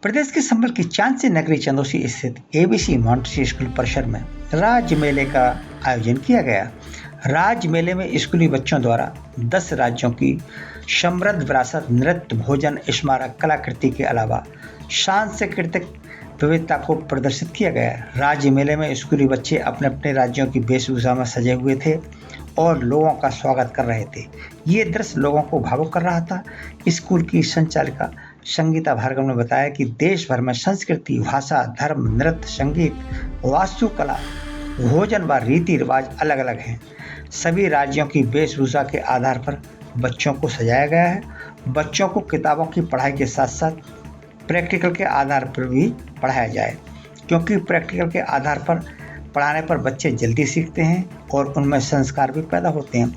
प्रदेश के संबल की चांदसी नगरी चंदौसी स्थित एबीसी मॉन्टेसरी स्कूल परिसर में राज्य मेले का आयोजन किया गया। राज्य मेले में स्कूली बच्चों द्वारा 10 राज्यों की समृद्ध विरासत, नृत्य, भोजन, स्मारक कलाकृति के अलावा सांस्कृतिक विविधता को प्रदर्शित किया गया। राज्य मेले में स्कूली बच्चे अपने अपने राज्यों की वेशभूषा में सजे हुए थे और लोगों का स्वागत कर रहे थे। ये दृश्य लोगों को भावुक कर रहा था। स्कूल की संचालिका संगीता भार्गव ने बताया कि देश भर में संस्कृति, भाषा, धर्म, नृत्य, संगीत, वास्तुकला, भोजन व रीति रिवाज अलग अलग हैं। सभी राज्यों की वेशभूषा के आधार पर बच्चों को सजाया गया है। बच्चों को किताबों की पढ़ाई के साथ साथ प्रैक्टिकल के आधार पर भी पढ़ाया जाए, क्योंकि प्रैक्टिकल के आधार पर पढ़ाने पर बच्चे जल्दी सीखते हैं और उनमें संस्कार भी पैदा होते हैं।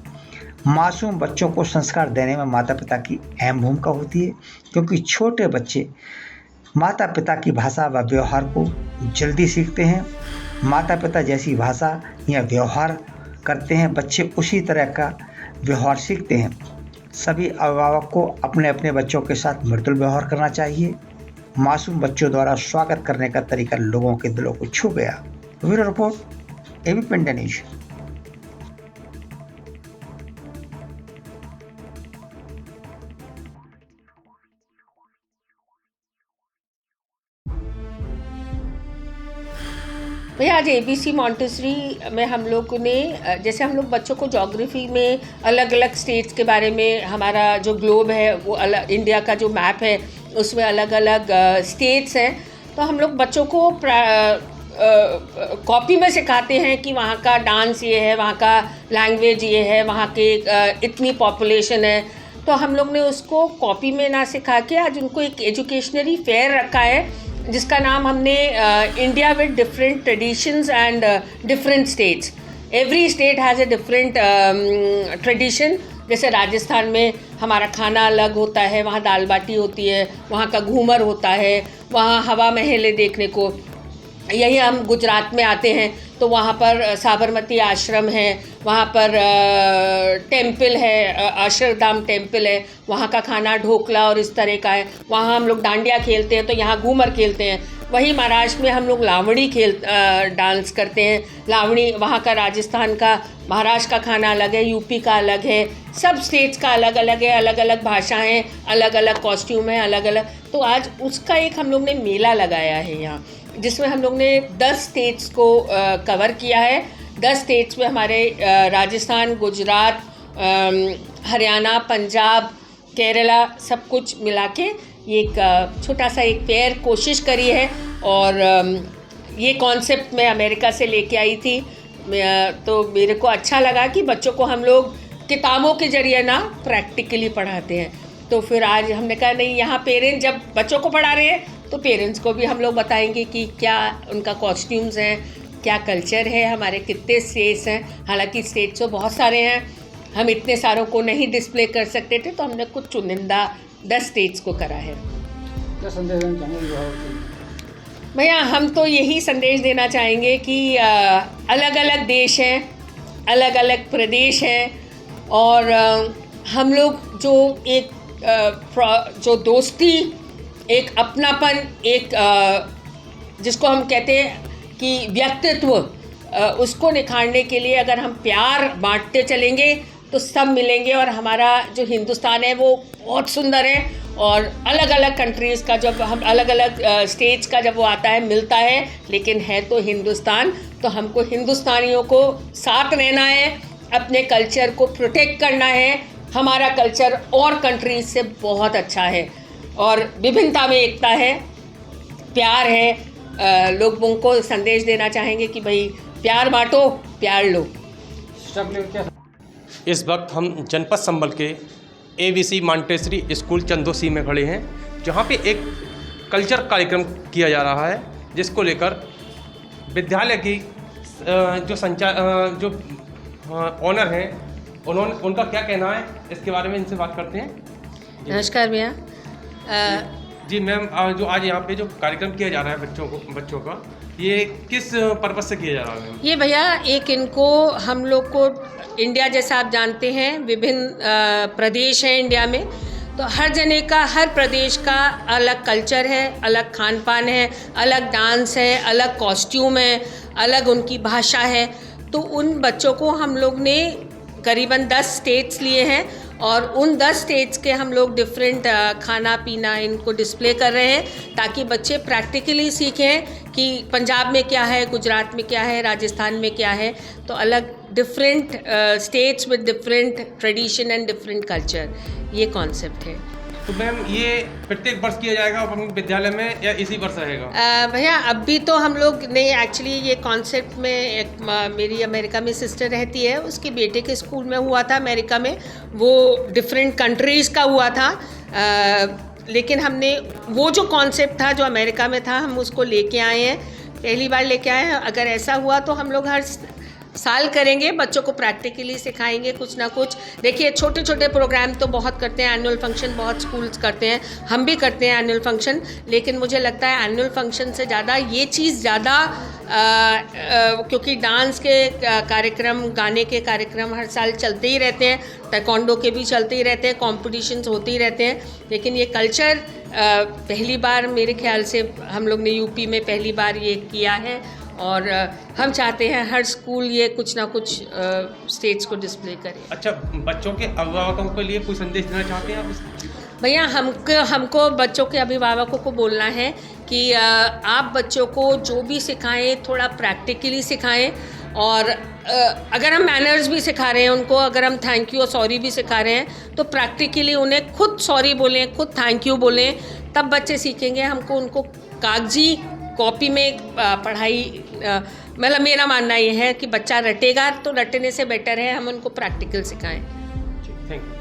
मासूम बच्चों को संस्कार देने में माता पिता की अहम भूमिका होती है, क्योंकि छोटे बच्चे माता पिता की भाषा व व्यवहार को जल्दी सीखते हैं। माता पिता जैसी भाषा या व्यवहार करते हैं, बच्चे उसी तरह का व्यवहार सीखते हैं। सभी अभिभावक को अपने अपने बच्चों के साथ मृदुल व्यवहार करना चाहिए। मासूम बच्चों द्वारा स्वागत करने का तरीका लोगों के दिलों को छू गया। Bureau report, ABP India news. भैया आज एबीसी मॉन्टेसरी में हम लोग ने, जैसे हम लोग बच्चों को ज्योग्राफी में अलग अलग स्टेट्स के बारे में, हमारा जो ग्लोब है वो अलग, इंडिया का जो मैप है उसमें अलग अलग स्टेट्स हैं, तो हम लोग बच्चों को कॉपी में सिखाते हैं कि वहाँ का डांस ये है, वहाँ का लैंग्वेज ये है, वहाँ के इतनी पॉपुलेशन है। तो हम लोग ने उसको कॉपी में ना सिखा के आज उनको एक एजुकेशनरी फेयर रखा है, जिसका नाम हमने India with different traditions and different states. Every state has a different tradition. जैसे राजस्थान में हमारा खाना अलग होता है, वहाँ दाल बाटी होती है, वहाँ का घूमर होता है, वहाँ हवा महल देखने को। यही हम गुजरात में आते हैं तो वहाँ पर साबरमती आश्रम है, वहाँ पर टेम्पल है, अक्षरधाम टेम्पल है, वहाँ का खाना ढोकला और इस तरह का है। वहाँ हम लोग डांडिया खेलते हैं तो यहाँ घूमर खेलते हैं। वहीं महाराष्ट्र में हम लोग लावणी डांस करते हैं। लावणी वहाँ का, राजस्थान का, महाराष्ट्र का खाना अलग है, यूपी का अलग है, सब स्टेट्स का अलग अलग है, अलग अलग भाषाएँ, अलग अलग कॉस्ट्यूम है, अलग अलग। तो आज उसका एक हम लोग ने मेला लगाया है यहाँ, जिसमें हम लोग ने 10 स्टेट्स को कवर किया है। 10 स्टेट्स में हमारे राजस्थान, गुजरात, हरियाणा, पंजाब, केरला सब कुछ मिला के ये एक छोटा सा एक फेयर कोशिश करी है। और ये कॉन्सेप्ट मैं अमेरिका से लेके आई थी, तो मेरे को अच्छा लगा कि बच्चों को हम लोग किताबों के ज़रिए ना प्रैक्टिकली पढ़ाते हैं। तो फिर आज हमने कहा नहीं, यहाँ पेरेंट्स जब बच्चों को पढ़ा रहे हैं तो पेरेंट्स को भी हम लोग बताएंगे कि क्या उनका कॉस्ट्यूम्स हैं, क्या कल्चर है, हमारे कितने स्टेट्स हैं। हालांकि स्टेट्स तो बहुत सारे हैं, हम इतने सारों को नहीं डिस्प्ले कर सकते थे, तो हमने कुछ चुनिंदा 10 स्टेट्स को करा है। क्या संदेश देना चाहेंगे भैया? हम तो यही संदेश देना चाहेंगे कि अलग अलग देश हैं, अलग अलग प्रदेश हैं, और हम लोग जो एक जो दोस्ती, एक अपनापन, एक जिसको हम कहते हैं कि व्यक्तित्व, उसको निखारने के लिए अगर हम प्यार बांटते चलेंगे तो सब मिलेंगे। और हमारा जो हिंदुस्तान है वो बहुत सुंदर है, और अलग अलग कंट्रीज़ का जब हम अलग अलग स्टेट्स का जब वो आता है, मिलता है, लेकिन है तो हिंदुस्तान। तो हमको हिंदुस्तानियों को साथ रहना है, अपने कल्चर को प्रोटेक्ट करना है। हमारा कल्चर और कंट्रीज से बहुत अच्छा है, और विभिन्नता में एकता है, प्यार है। लोगों को संदेश देना चाहेंगे कि भाई प्यार बांटो, प्यार लो। इस वक्त हम जनपद संबल के एबीसी मॉन्टेसरी स्कूल चंदौसी में खड़े हैं, जहाँ पे एक कल्चर कार्यक्रम किया जा रहा है, जिसको लेकर विद्यालय की जो ऑनर हैं उनका क्या कहना है, इसके बारे में इनसे बात करते हैं। नमस्कार भैया। जी मैम, जो आज यहाँ पे जो कार्यक्रम किया जा रहा है बच्चों का, ये किस पर्पज से किया जा रहा है? ये भैया एक इनको, हम लोग को इंडिया जैसा आप जानते हैं विभिन्न प्रदेश हैं इंडिया में, तो हर जने का, हर प्रदेश का अलग कल्चर है, अलग खान पान है, अलग डांस है, अलग कॉस्ट्यूम है, अलग उनकी भाषा है। तो उन बच्चों को हम लोग ने करीबन 10 स्टेट्स लिए हैं और उन 10 स्टेट्स के हम लोग डिफरेंट खाना पीना इनको डिस्प्ले कर रहे हैं ताकि बच्चे प्रैक्टिकली सीखें कि पंजाब में क्या है, गुजरात में क्या है, राजस्थान में क्या है। तो अलग different states with different tradition and different culture, ये कॉन्सेप्ट है। तो मैम ये प्रत्येक वर्ष किया जाएगा पब्लिक विद्यालय में या इसी वर्ष रहेगा? भैया अभी तो हम लोग ने एक्चुअली ये कॉन्सेप्ट में एक मेरी अमेरिका में सिस्टर रहती है, उसके बेटे के स्कूल में हुआ था अमेरिका में, वो डिफरेंट कंट्रीज़ का हुआ था। लेकिन हमने वो जो कॉन्सेप्ट था जो अमेरिका में था हम उसको लेके आए हैं, पहली बार लेके आए हैं। अगर ऐसा हुआ तो हम लोग हर साल करेंगे, बच्चों को प्रैक्टिकली सिखाएंगे कुछ ना कुछ। देखिए छोटे छोटे प्रोग्राम तो बहुत करते हैं, एनुअल फंक्शन बहुत स्कूल्स करते हैं, हम भी करते हैं एनुअल फंक्शन। लेकिन मुझे लगता है एनुअल फंक्शन से ज़्यादा ये चीज़ ज़्यादा क्योंकि डांस के कार्यक्रम, गाने के कार्यक्रम हर साल चलते ही रहते हैं, ताइक्वांडो के भी चलते ही रहते हैं, कॉम्पिटिशन्स होते ही रहते हैं। लेकिन ये कल्चर पहली बार मेरे ख्याल से हम लोग ने यूपी में पहली बार ये किया है और हम चाहते हैं हर स्कूल ये कुछ ना कुछ स्टेट्स को डिस्प्ले करे। अच्छा, बच्चों के अभिभावकों के लिए कोई संदेश देना चाहते हैं आप? भैया हमको बच्चों के अभिभावकों को बोलना है कि आप बच्चों को जो भी सिखाएं थोड़ा प्रैक्टिकली सिखाएं। और अगर हम मैनर्स भी सिखा रहे हैं उनको, अगर हम थैंक यू और सॉरी भी सिखा रहे हैं तो प्रैक्टिकली उन्हें खुद सॉरी बोलें, खुद थैंक यू बोलें, तब बच्चे सीखेंगे। हमको उनको कागजी कॉपी में पढ़ाई, मतलब मेरा मानना ये है कि बच्चा रटेगा तो रटने से बेटर है हम उनको प्रैक्टिकल सिखाएं। Thank you.